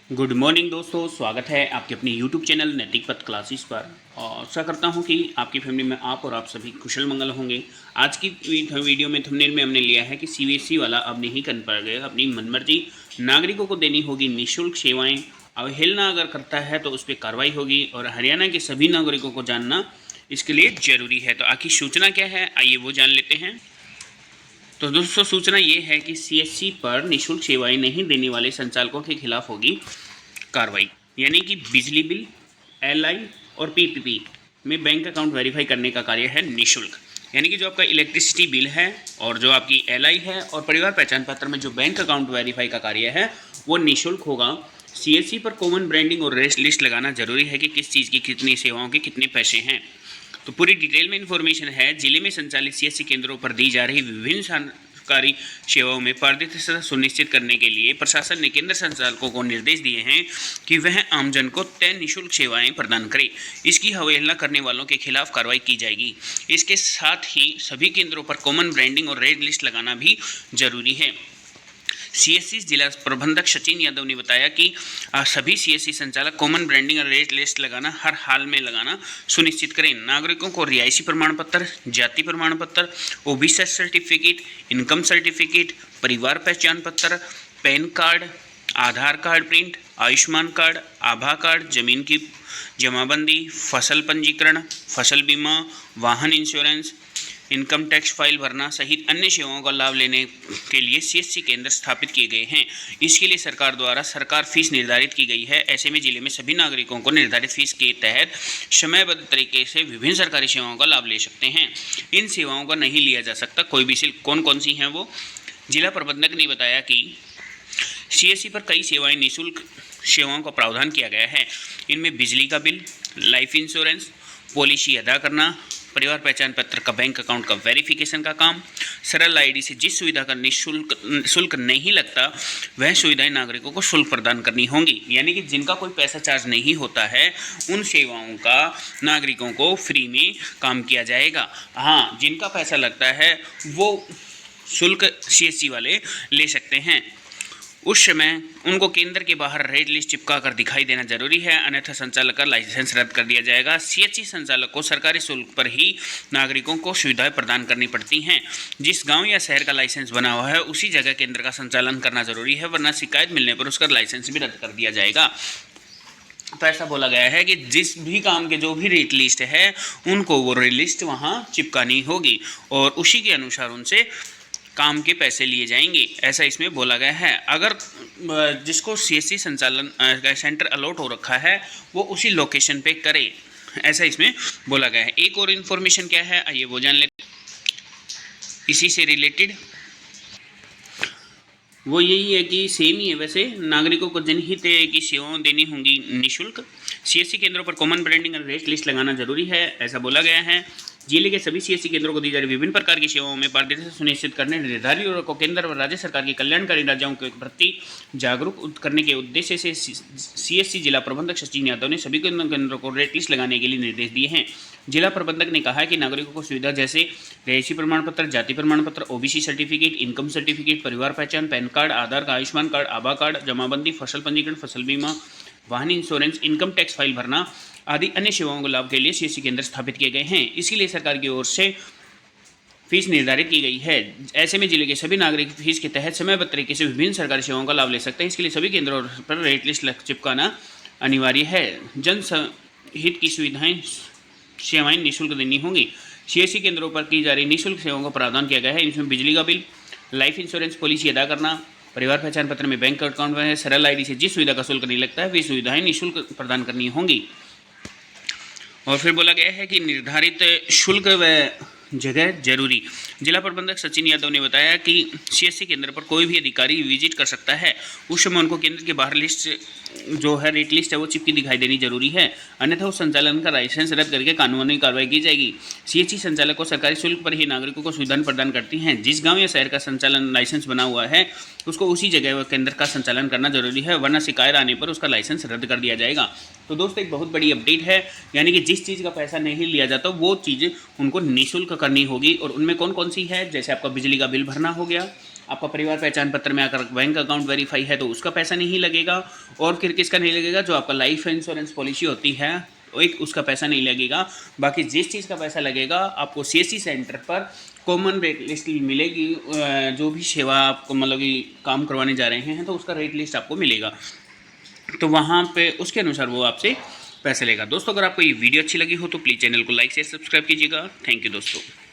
Good morning दोस्तों, स्वागत है आपके अपने यूट्यूब चैनल नैतिक पथ क्लासेस पर। और आशा करता हूं कि आपकी फैमिली में आप सभी कुशल मंगल होंगे। आज की वीडियो में थंबनेल में हमने लिया है कि सीबीएसई वाला अब नहीं कर पाएगा, अपनी मनमर्जी नागरिकों को देनी होगी निःशुल्क सेवाएं। अवहेलना अगर करता है तो उस पर कार्रवाई होगी और हरियाणा के सभी नागरिकों को जानना इसके लिए जरूरी है। तो आखिर सूचना क्या है, आइए वो जान लेते हैं। तो दोस्तों, सूचना ये है कि सीएससी पर निःशुल्क सेवाएं नहीं देने वाले संचालकों के खिलाफ होगी कार्रवाई। यानी कि बिजली बिल, एलआई और पीपीपी में बैंक अकाउंट वेरीफाई करने का कार्य है निःशुल्क। यानी कि जो आपका इलेक्ट्रिसिटी बिल है और जो आपकी एलआई है और परिवार पहचान पत्र में जो बैंक अकाउंट वेरीफाई का कार्य है वो निःशुल्क होगा। सीएससी पर कॉमन ब्रांडिंग और रेट लिस्ट लगाना जरूरी है कि किस चीज़ की कितनी सेवाओं के कितने पैसे हैं। तो पूरी डिटेल में इन्फॉर्मेशन है। जिले में संचालित सीएससी केंद्रों पर दी जा रही विभिन्न सरकारी सेवाओं में पारदर्शिता सुनिश्चित करने के लिए प्रशासन ने केंद्र संचालकों को निर्देश दिए हैं कि वह आमजन को तय निःशुल्क सेवाएं प्रदान करे। इसकी अवहेलना करने वालों के खिलाफ कार्रवाई की जाएगी। इसके साथ ही सभी केंद्रों पर कॉमन ब्रांडिंग और रेड लिस्ट लगाना भी जरूरी है। सीएससी जिला प्रबंधक सचिन यादव ने बताया कि सभी सीएससी संचालक कॉमन ब्रांडिंग और रेट लिस्ट लगाना हर हाल में लगाना सुनिश्चित करें। नागरिकों को रिहायशी प्रमाण पत्र, जाति प्रमाण पत्र, ओबीसी सर्टिफिकेट, इनकम सर्टिफिकेट, परिवार पहचान पत्र, पैन कार्ड, आधार कार्ड प्रिंट, आयुष्मान कार्ड, आभा कार्ड, जमीन की जमाबंदी, फसल पंजीकरण, फसल बीमा, वाहन इंश्योरेंस, इनकम टैक्स फाइल भरना सहित अन्य सेवाओं का लाभ लेने के लिए सीएससी केंद्र स्थापित किए गए हैं। इसके लिए सरकार द्वारा फीस निर्धारित की गई है। ऐसे में जिले में सभी नागरिकों को निर्धारित फीस के तहत समयबद्ध तरीके से विभिन्न सरकारी सेवाओं का लाभ ले सकते हैं। इन सेवाओं का नहीं लिया जा सकता कोई भी शुल्क। कौन कौन सी हैं वो जिला प्रबंधक ने बताया कि सीएससी पर कई सेवाएं निःशुल्क सेवाओं का प्रावधान किया गया है। इनमें बिजली का बिल, लाइफ इंश्योरेंस पॉलिसी अदा करना, परिवार पहचान पत्र का बैंक अकाउंट का वेरिफिकेशन का काम, सरल आईडी से जिस सुविधा का शुल्क नहीं लगता वह सुविधाएं नागरिकों को शुल्क प्रदान करनी होंगी। यानी कि जिनका कोई पैसा चार्ज नहीं होता है उन सेवाओं का नागरिकों को फ्री में काम किया जाएगा। हाँ, जिनका पैसा लगता है वो शुल्क सीएससी वाले ले सकते हैं। उस समय उनको केंद्र के बाहर रेड लिस्ट चिपका कर दिखाई देना जरूरी है, अन्यथा संचालक का लाइसेंस रद्द कर दिया जाएगा। सीएससी संचालक को सरकारी शुल्क पर ही नागरिकों को सुविधाएं प्रदान करनी पड़ती हैं। जिस गांव या शहर का लाइसेंस बना हुआ है उसी जगह केंद्र का संचालन करना जरूरी है, वरना शिकायत मिलने पर उसका लाइसेंस भी रद्द कर दिया जाएगा। तो ऐसा बोला गया है कि जिस भी काम के जो भी रेट लिस्ट है उनको वो रेट लिस्ट वहाँ चिपकानी होगी और उसी के अनुसार उनसे काम के पैसे लिए जाएंगे, ऐसा इसमें बोला गया है। अगर जिसको सीएससी संचालन सेंटर अलॉट हो रखा है वो उसी लोकेशन पे करे, ऐसा इसमें बोला गया है। एक और इन्फॉर्मेशन क्या है, आइए वो जान लेते। इसी से रिलेटेड वो यही है कि सेम ही है वैसे, नागरिकों को जनहित की सेवाएं देनी होंगी निःशुल्क। सीएससी केंद्रों पर कॉमन ब्रांडिंग और रेट लिस्ट लगाना जरूरी है, ऐसा बोला गया है। जिले के सभी सीएससी केंद्रों को दी जा रही विभिन्न प्रकार की सेवाओं में पारदर्शिता सुनिश्चित करने निर्धारित को केंद्र और राज्य सरकार की कल्याणकारी राज्यों के प्रति जागरूक करने के उद्देश्य से सीएससी जिला प्रबंधक सचिन यादव ने सभी केंद्रों को रेट लिस्ट लगाने के लिए निर्देश दिए हैं। जिला प्रबंधक ने कहा कि नागरिकों को सुविधा जैसे रिहायशी प्रमाण पत्र, जाति प्रमाण पत्र, ओबीसी सर्टिफिकेट, इनकम सर्टिफिकेट, परिवार पहचान, पैन कार्ड, आधार कार्ड, आयुष्मान कार्ड, आभा कार्ड, जमाबंदी, फसल पंजीकरण, फसल बीमा, वाहन इंश्योरेंस, इनकम टैक्स फाइल भरना आदि अन्य सेवाओं के लाभ के लिए सीएससी केंद्र स्थापित किए गए हैं। इसके लिए सरकार की ओर से फीस निर्धारित की गई है। ऐसे में जिले के सभी नागरिक फीस के तहत समयबद्ध तरीके से विभिन्न सरकारी सेवाओं का लाभ ले सकते हैं। इसके लिए सभी केंद्रों पर रेट लिस्ट चिपकाना अनिवार्य है। जन हित की सेवाएं निःशुल्क देनी होंगी। सीएससी केंद्रों पर की जा रही निःशुल्क सेवाओं का प्रावधान किया गया है। इसमें बिजली का बिल, लाइफ इंश्योरेंस पॉलिसी अदा करना, परिवार पहचान पत्र में बैंक अकाउंट है, सरल आईडी से जिस सुविधा का शुल्क नहीं लगता है वे सुविधाएं निःशुल्क प्रदान करनी होंगी। और फिर बोला गया है कि निर्धारित शुल्क व जगह जरूरी। जिला प्रबंधक सचिन यादव ने बताया कि सीएससी केंद्र पर कोई भी अधिकारी विजिट कर सकता है, उस समय उनको केंद्र के बाहर लिस्ट जो है रेट लिस्ट है वो चिपकी दिखाई देनी जरूरी है, अन्यथा उस संचालन का लाइसेंस रद्द करके कानूनी कार्रवाई की जाएगी। सीएससी संचालक को सरकारी शुल्क पर ही नागरिकों को सुविधाएं प्रदान करती हैं। जिस गाँव या शहर का संचालन लाइसेंस बना हुआ है उसको उसी जगह केंद्र का संचालन करना जरूरी है, वरना शिकायत आने पर उसका लाइसेंस रद्द कर दिया जाएगा। तो दोस्तों, एक बहुत बड़ी अपडेट है, यानी कि जिस चीज़ का पैसा नहीं लिया जाता वो चीज़ उनको निःशुल्क करनी होगी। और उनमें कौन कौन सी है, जैसे आपका बिजली का बिल भरना हो गया, आपका परिवार पहचान पत्र में अगर बैंक अकाउंट वेरीफाई है तो उसका पैसा नहीं लगेगा, और फिर किसका नहीं लगेगा, जो आपका लाइफ इंश्योरेंस पॉलिसी होती है एक उसका पैसा नहीं लगेगा। बाकी जिस चीज़ का पैसा लगेगा आपको CSC सेंटर पर कॉमन रेट लिस्ट मिलेगी, जो भी सेवा आपको मतलब कि काम करवाने जा रहे हैं तो उसका रेट लिस्ट आपको मिलेगा, तो वहाँ पे उसके अनुसार वो आपसे पैसे लेगा। दोस्तों अगर आपको ये वीडियो अच्छी लगी हो तो प्लीज़ चैनल को लाइक से सब्सक्राइब कीजिएगा। थैंक यू दोस्तों।